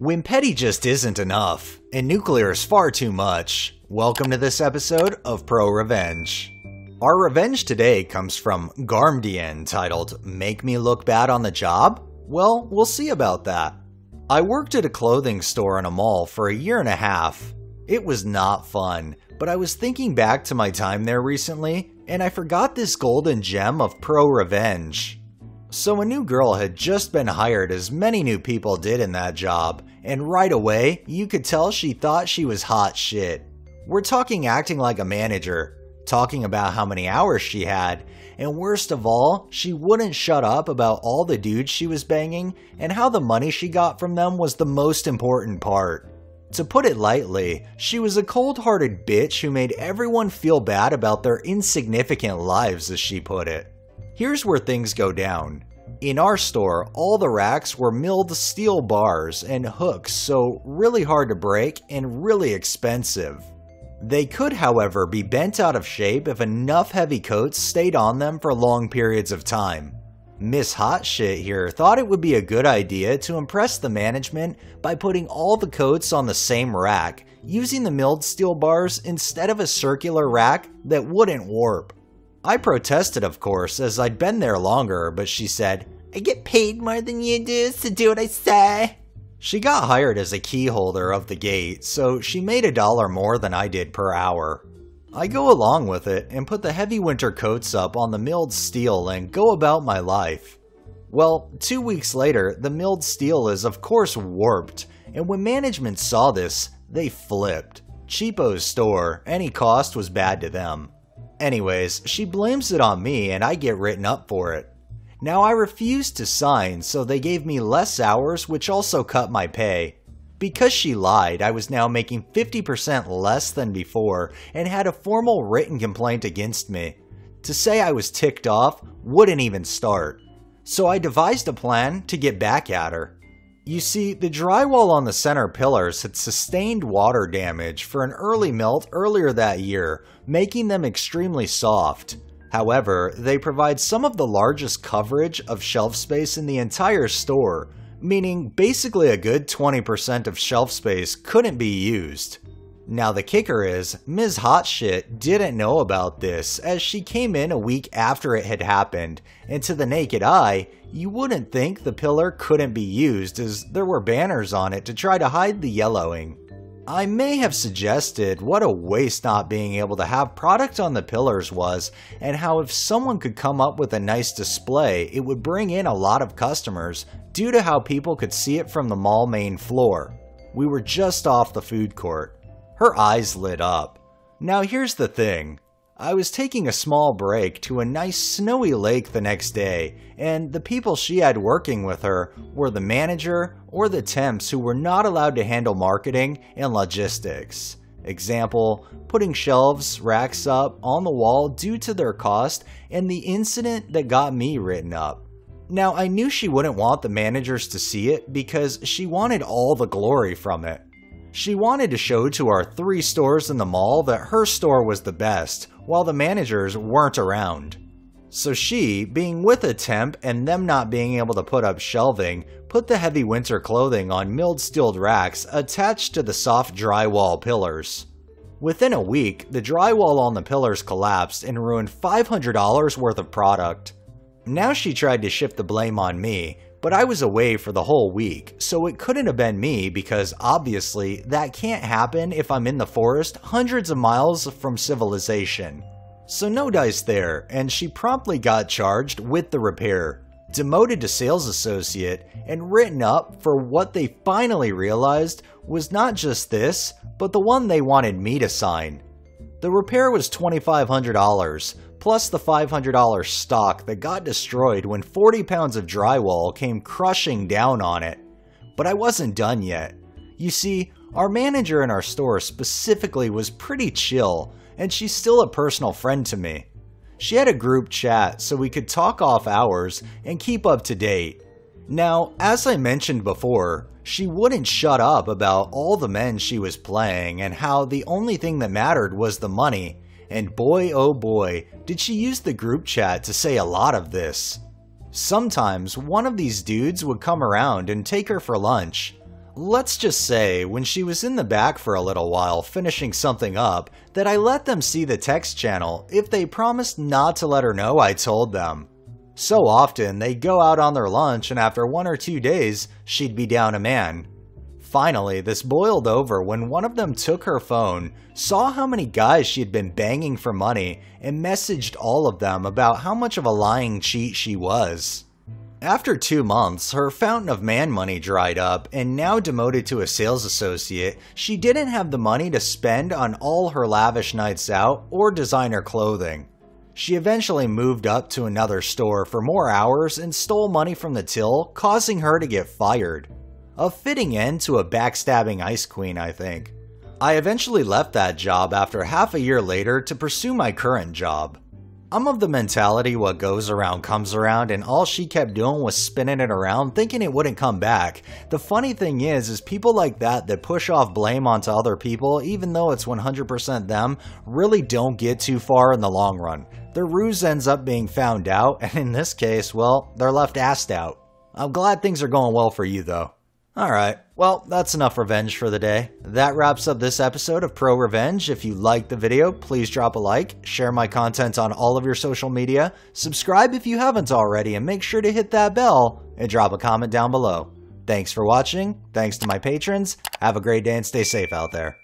When petty just isn't enough, and nuclear is far too much, welcome to this episode of ProRevenge. Our revenge today comes from Garmdian, titled Make Me Look Bad on the Job? Well, we'll see about that. I worked at a clothing store in a mall for a year and a half. It was not fun, but I was thinking back to my time there recently, and I forgot this golden gem of ProRevenge. So a new girl had just been hired, as many new people did in that job, and right away, you could tell she thought she was hot shit. We're talking acting like a manager, talking about how many hours she had, and worst of all, she wouldn't shut up about all the dudes she was banging and how the money she got from them was the most important part. To put it lightly, she was a cold-hearted bitch who made everyone feel bad about their insignificant lives, as she put it. Here's where things go down. In our store, all the racks were milled steel bars and hooks, so really hard to break and really expensive. They could, however, be bent out of shape if enough heavy coats stayed on them for long periods of time. Miss Hotshit here thought it would be a good idea to impress the management by putting all the coats on the same rack, using the milled steel bars instead of a circular rack that wouldn't warp. I protested, of course, as I'd been there longer, but she said, "I get paid more than you do, so do what I say." She got hired as a key holder of the gate, so she made $1 more than I did per hour. I go along with it and put the heavy winter coats up on the milled steel and go about my life. Well, 2 weeks later, the milled steel is of course warped, and when management saw this, they flipped. Cheapo's store, any cost was bad to them. Anyways, she blames it on me and I get written up for it. Now I refused to sign, so they gave me less hours, which also cut my pay. Because she lied, I was now making 50% less than before and had a formal written complaint against me. To say I was ticked off wouldn't even start. So I devised a plan to get back at her. You see, the drywall on the center pillars had sustained water damage for an early melt earlier that year, making them extremely soft. However, they provide some of the largest coverage of shelf space in the entire store, meaning basically a good 20% of shelf space couldn't be used. Now the kicker is, Ms. Hotshit didn't know about this, as she came in a week after it had happened, and to the naked eye, you wouldn't think the pillar couldn't be used, as there were banners on it to try to hide the yellowing. I may have suggested what a waste not being able to have product on the pillars was, and how if someone could come up with a nice display, it would bring in a lot of customers due to how people could see it from the mall main floor. We were just off the food court. Her eyes lit up. Now here's the thing. I was taking a small break to a nice snowy lake the next day, and the people she had working with her were the manager or the temps who were not allowed to handle marketing and logistics. Example, putting shelves, racks up on the wall due to their cost, and the incident that got me written up. Now I knew she wouldn't want the managers to see it because she wanted all the glory from it. She wanted to show to our 3 stores in the mall that her store was the best, while the managers weren't around. So she, being with a temp and them not being able to put up shelving, put the heavy winter clothing on milled steel racks attached to the soft drywall pillars. Within a week, the drywall on the pillars collapsed and ruined $500 worth of product. Now she tried to shift the blame on me, but I was away for the whole week, so it couldn't have been me because obviously that can't happen if I'm in the forest hundreds of miles from civilization. So no dice there, and she promptly got charged with the repair, demoted to sales associate, and written up for what they finally realized was not just this, but the one they wanted me to sign. The repair was $2,500, plus the $500 stock that got destroyed when 40 pounds of drywall came crushing down on it. But I wasn't done yet. You see, our manager in our store specifically was pretty chill, and she's still a personal friend to me. She had a group chat so we could talk off hours and keep up to date. Now, as I mentioned before, she wouldn't shut up about all the men she was playing and how the only thing that mattered was the money. And boy oh boy, did she use the group chat to say a lot of this. Sometimes one of these dudes would come around and take her for lunch. Let's just say, when she was in the back for a little while finishing something up, that I let them see the text channel if they promised not to let her know I told them. So often, they'd go out on their lunch and after 1 or 2 days, she'd be down a man. Finally, this boiled over when one of them took her phone, saw how many guys she had been banging for money, and messaged all of them about how much of a lying cheat she was. After 2 months, her fountain of man money dried up, and now demoted to a sales associate, she didn't have the money to spend on all her lavish nights out or designer clothing. She eventually moved up to another store for more hours and stole money from the till, causing her to get fired. A fitting end to a backstabbing ice queen, I think. I eventually left that job after half a year later to pursue my current job. I'm of the mentality what goes around comes around, and all she kept doing was spinning it around thinking it wouldn't come back. The funny thing is people like that push off blame onto other people even though it's 100% them really don't get too far in the long run. Their ruse ends up being found out, and in this case, well, they're left assed out. I'm glad things are going well for you though. Alright, well, that's enough revenge for the day. That wraps up this episode of ProRevenge. If you liked the video, please drop a like, share my content on all of your social media, subscribe if you haven't already, and make sure to hit that bell and drop a comment down below. Thanks for watching, thanks to my patrons, have a great day and stay safe out there.